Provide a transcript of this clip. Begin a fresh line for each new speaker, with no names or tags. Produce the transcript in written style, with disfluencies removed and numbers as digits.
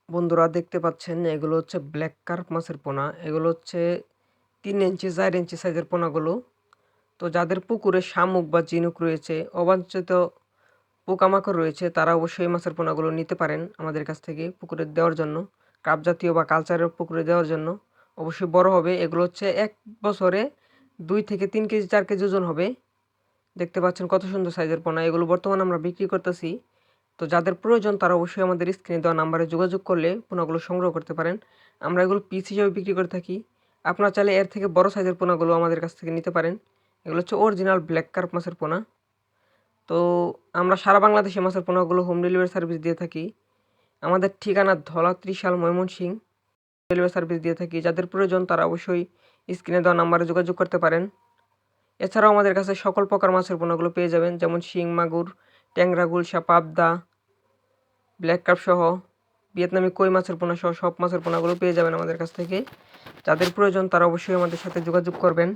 বন্ধুরা দেখতে পাচ্ছেন এগুলো হচ্ছে ব্ল্যাক কার্প মাছের পোনা। এগুলো হচ্ছে 3 ইঞ্চি 4 ইঞ্চি সাইজের পোনাগুলো। তো যাদের পুকুরে শামুক বা ঝিনুক রয়েছে, অবাঞ্ছিত পোকামাকড় রয়েছে, তারা অবশ্যই এই মাছের পোনাগুলো নিতে পারেন আমাদের কাছ থেকে পুকুরে দেওয়ার জন্য। কার্প জাতীয় বা কালচারের পুকুরে দেওয়ার জন্য অবশ্যই বড় হবে। এগুলো হচ্ছে 1 বছরে 2 থেকে 3 কেজি 4 কেজি ওজন হবে। দেখতে পাচ্ছেন কত সুন্দর সাইজের পোনা। এগুলো বর্তমানে আমরা বিক্রি করতেছি। তো যাদের প্রয়োজন তারা অবশ্যই আমাদের স্ক্রিনে দেওয়া নাম্বারে যোগাযোগ করলে পোনাগুলো সংগ্রহ করতে পারেন। আমরা এগুলো পিস হিসেবে বিক্রি করে থাকি। আপনারা চাইলে এর থেকে বড় সাইজের পোনাগুলো আমাদের কাছ থেকে নিতে পারেন। এগুলো হচ্ছে অরিজিনাল ব্ল্যাক কার্প মাছের পোনা। তো আমরা সারা বাংলাদেশে মাছের পোনাগুলো হোম ডেলিভারি সার্ভিস দিয়ে থাকি। আমাদের ঠিকানা ধলা ত্রিশাল ময়মনসিংহ। ডেলিভারি সার্ভিস দিয়ে থাকি। যাদের প্রয়োজন তারা অবশ্যই স্ক্রিনে দেওয়া নাম্বারে যোগাযোগ করতে পারেন। এছাড়াও আমাদের কাছে সকল প্রকার মাছের পোনাগুলো পেয়ে যাবেন, যেমন শিং মাগুর, ট্যাংরা, গুলশা, পাবদা, ব্ল্যাক কার্প সহ ভিয়েতনামি কই মাছের পোনা সহ সব মাছের পোনাগুলো পেয়ে যাবেন আমাদের কাছ থেকে। যাদের প্রয়োজন তারা অবশ্যই আমাদের সাথে যোগাযোগ করবেন।